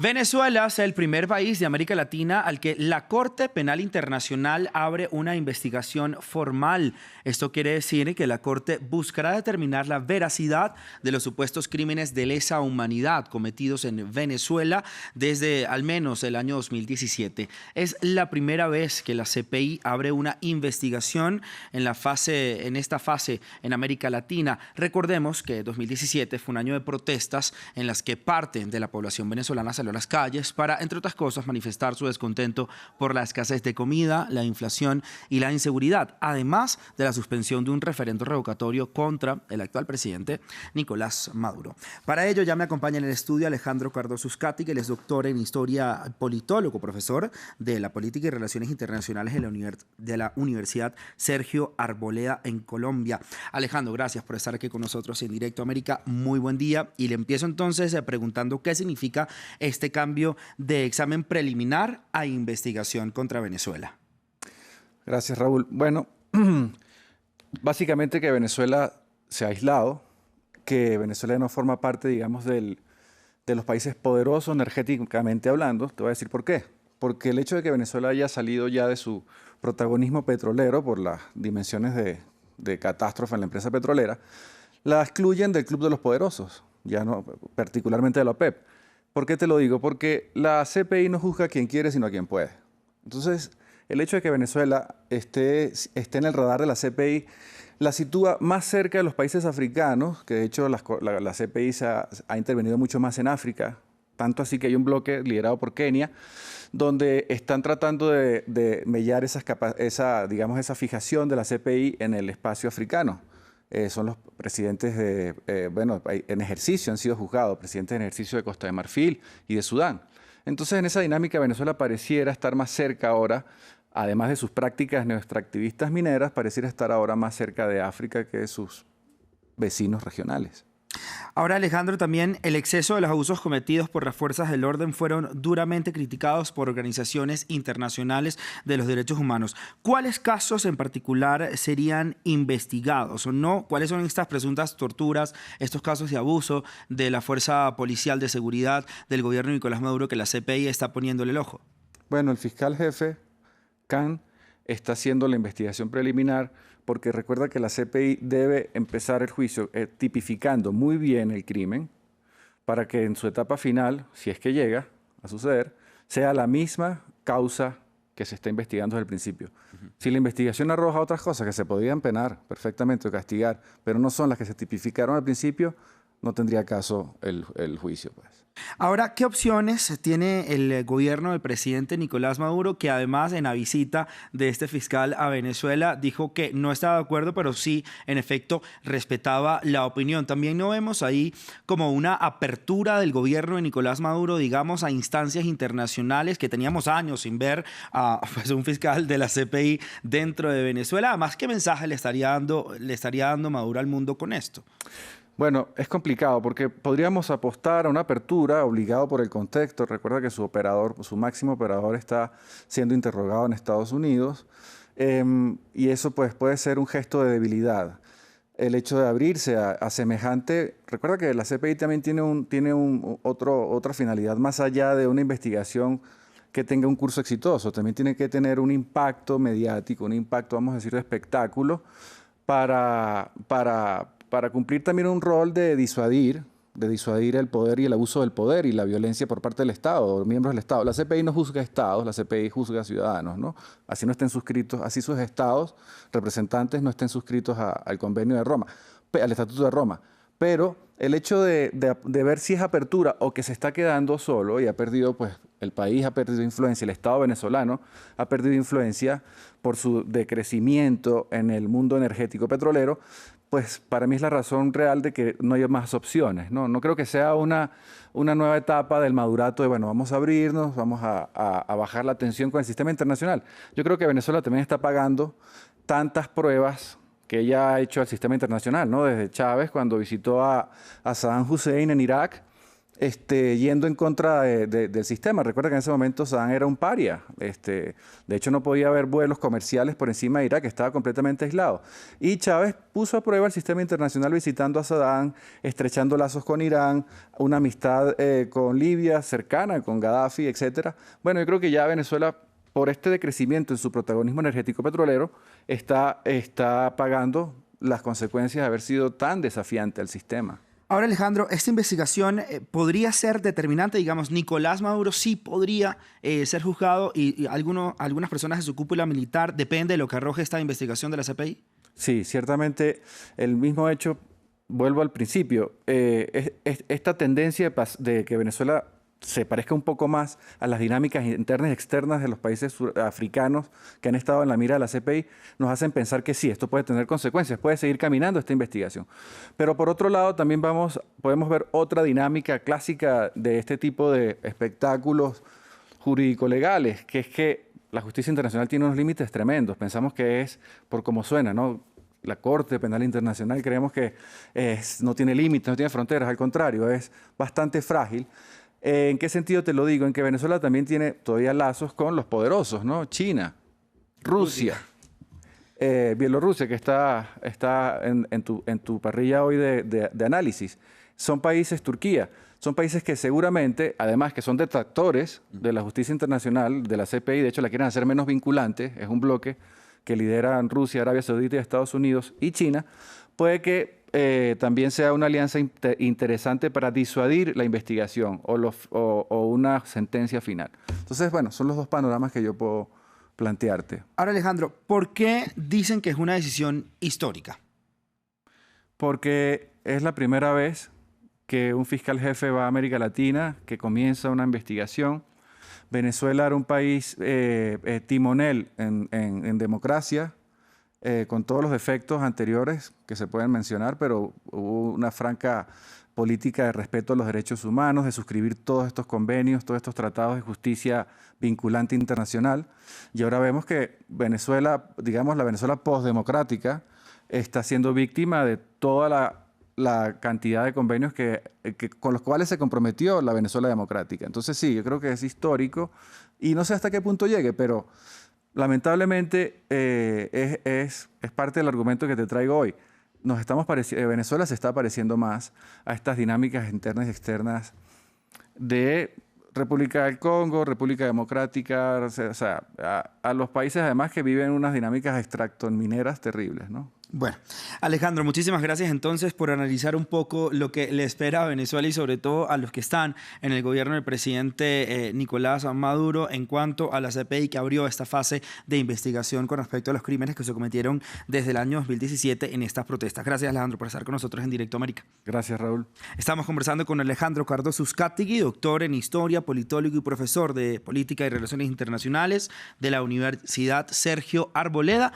Venezuela es el primer país de América Latina al que la Corte Penal Internacional abre una investigación formal. Esto quiere decir que la Corte buscará determinar la veracidad de los supuestos crímenes de lesa humanidad cometidos en Venezuela desde al menos el año 2017. Es la primera vez que la CPI abre una investigación en esta fase en América Latina. Recordemos que 2017 fue un año de protestas en las que parte de la población venezolana salió a las calles para, entre otras cosas, manifestar su descontento por la escasez de comida, la inflación y la inseguridad, además de la suspensión de un referendo revocatorio contra el actual presidente Nicolás Maduro. Para ello ya me acompaña en el estudio Alejandro Cardoso Uzcategui, que él es doctor en Historia, politólogo, profesor de la Política y Relaciones Internacionales de la Universidad Sergio Arboleda en Colombia. Alejandro, gracias por estar aquí con nosotros en Directo América. Muy buen día. Y le empiezo entonces preguntando qué significa este cambio de examen preliminar a investigación contra Venezuela. Gracias, Raúl. Bueno, básicamente que Venezuela se ha aislado, que Venezuela no forma parte, digamos, de los países poderosos energéticamente hablando. Te voy a decir por qué. Porque el hecho de que Venezuela haya salido ya de su protagonismo petrolero por las dimensiones de catástrofe en la empresa petrolera, la excluyen del club de los poderosos, ya no, particularmente de la OPEP. ¿Por qué te lo digo? Porque la CPI no juzga a quien quiere, sino a quien puede. Entonces, el hecho de que Venezuela esté en el radar de la CPI la sitúa más cerca de los países africanos, que de hecho la CPI ha intervenido mucho más en África, tanto así que hay un bloque liderado por Kenia, donde están tratando de mellar esa fijación de la CPI en el espacio africano. Son los presidentes en ejercicio han sido juzgados, presidentes en ejercicio de Costa de Marfil y de Sudán. Entonces, en esa dinámica, Venezuela pareciera estar más cerca ahora, además de sus prácticas neoextractivistas mineras, pareciera estar ahora más cerca de África que de sus vecinos regionales. Ahora, Alejandro, también el exceso de los abusos cometidos por las fuerzas del orden fueron duramente criticados por organizaciones internacionales de los derechos humanos. ¿Cuáles casos en particular serían investigados o no? ¿Cuáles son estas presuntas torturas, estos casos de abuso de la fuerza policial de seguridad del gobierno de Nicolás Maduro que la CPI está poniéndole el ojo? Bueno, el fiscal jefe, Khan, está haciendo la investigación preliminar porque recuerda que la CPI debe empezar el juicio tipificando muy bien el crimen para que en su etapa final, si es que llega a suceder, sea la misma causa que se está investigando desde el principio. Si la investigación arroja otras cosas que se podrían penar perfectamente o castigar, pero no son las que se tipificaron al principio, no tendría caso el juicio, pues. Ahora, ¿qué opciones tiene el gobierno del presidente Nicolás Maduro, que además en la visita de este fiscal a Venezuela dijo que no estaba de acuerdo, pero sí, en efecto, respetaba la opinión? También no vemos ahí como una apertura del gobierno de Nicolás Maduro, digamos, a instancias internacionales que teníamos años sin ver a un fiscal de la CPI dentro de Venezuela. Además, ¿qué mensaje le estaría dando Maduro al mundo con esto? Bueno, es complicado porque podríamos apostar a una apertura obligado por el contexto. Recuerda que su máximo operador está siendo interrogado en Estados Unidos y eso pues puede ser un gesto de debilidad. El hecho de abrirse a semejante... Recuerda que la CPI también tiene otra finalidad más allá de una investigación que tenga un curso exitoso. También tiene que tener un impacto mediático, un impacto, vamos a decir, de espectáculo para cumplir también un rol de disuadir el poder y el abuso del poder y la violencia por parte del Estado, miembros del Estado. La CPI no juzga estados, la CPI juzga ciudadanos, ¿no? Así no estén suscritos, así sus estados, representantes, no estén suscritos al convenio de Roma, al Estatuto de Roma. Pero el hecho de ver si es apertura o que se está quedando solo y ha perdido, pues, el país ha perdido influencia, el Estado venezolano ha perdido influencia por su decrecimiento en el mundo energético petrolero, pues para mí es la razón real de que no haya más opciones, ¿no? No creo que sea una nueva etapa del madurato de, bueno, vamos a abrirnos, vamos a bajar la tensión con el sistema internacional. Yo creo que Venezuela también está pagando tantas pruebas que ella ha hecho al sistema internacional, ¿no? Desde Chávez, cuando visitó a Saddam Hussein en Irak, yendo en contra del sistema. Recuerda que en ese momento Saddam era un paria. De hecho, no podía haber vuelos comerciales por encima de Irak, estaba completamente aislado. Y Chávez puso a prueba el sistema internacional visitando a Saddam, estrechando lazos con Irán, una amistad con Libia cercana, con Gaddafi, etc. Bueno, yo creo que ya Venezuela, por este decrecimiento en su protagonismo energético petrolero, está pagando las consecuencias de haber sido tan desafiante al sistema. Ahora, Alejandro, esta investigación podría ser determinante, digamos, Nicolás Maduro sí podría ser juzgado y algunas personas de su cúpula militar, depende de lo que arroje esta investigación de la CPI. Sí, ciertamente el mismo hecho, vuelvo al principio, esta tendencia de que Venezuela se parezca un poco más a las dinámicas internas y externas de los países africanos que han estado en la mira de la CPI, nos hacen pensar que sí, esto puede tener consecuencias, puede seguir caminando esta investigación. Pero por otro lado, también podemos ver otra dinámica clásica de este tipo de espectáculos jurídico-legales, que es que la justicia internacional tiene unos límites tremendos. Pensamos que es por cómo suena, ¿no? La Corte Penal Internacional creemos que no tiene límites, no tiene fronteras, al contrario, es bastante frágil. ¿En qué sentido te lo digo? En que Venezuela también tiene todavía lazos con los poderosos, ¿no? China, Rusia, Bielorrusia, que está en tu parrilla hoy de análisis. Son países, Turquía, son países que seguramente, además que son detractores de la justicia internacional, de la CPI, de hecho la quieren hacer menos vinculante, es un bloque que lideran Rusia, Arabia Saudita, Estados Unidos y China, puede que también sea una alianza interesante para disuadir la investigación o una sentencia final. Entonces, bueno, son los dos panoramas que yo puedo plantearte. Ahora, Alejandro, ¿por qué dicen que es una decisión histórica? Porque es la primera vez que un fiscal jefe va a América Latina, que comienza una investigación. Venezuela era un país timonel en democracia, con todos los defectos anteriores que se pueden mencionar, pero hubo una franca política de respeto a los derechos humanos, de suscribir todos estos convenios, todos estos tratados de justicia vinculante internacional. Y ahora vemos que Venezuela, digamos la Venezuela postdemocrática, está siendo víctima de toda la cantidad de convenios con los cuales se comprometió la Venezuela democrática. Entonces sí, yo creo que es histórico y no sé hasta qué punto llegue, pero lamentablemente es parte del argumento que te traigo hoy. Venezuela se está pareciendo más a estas dinámicas internas y externas de República del Congo, República Democrática, o sea, a los países además que viven unas dinámicas extractomineras terribles, ¿no? Bueno, Alejandro, muchísimas gracias entonces por analizar un poco lo que le espera a Venezuela y sobre todo a los que están en el gobierno del presidente Nicolás Maduro en cuanto a la CPI que abrió esta fase de investigación con respecto a los crímenes que se cometieron desde el año 2017 en estas protestas. Gracias, Alejandro, por estar con nosotros en Directo América. Gracias, Raúl. Estamos conversando con Alejandro Cardoso Uzcategui, doctor en Historia, politólogo y profesor de Política y Relaciones Internacionales de la Universidad Sergio Arboleda.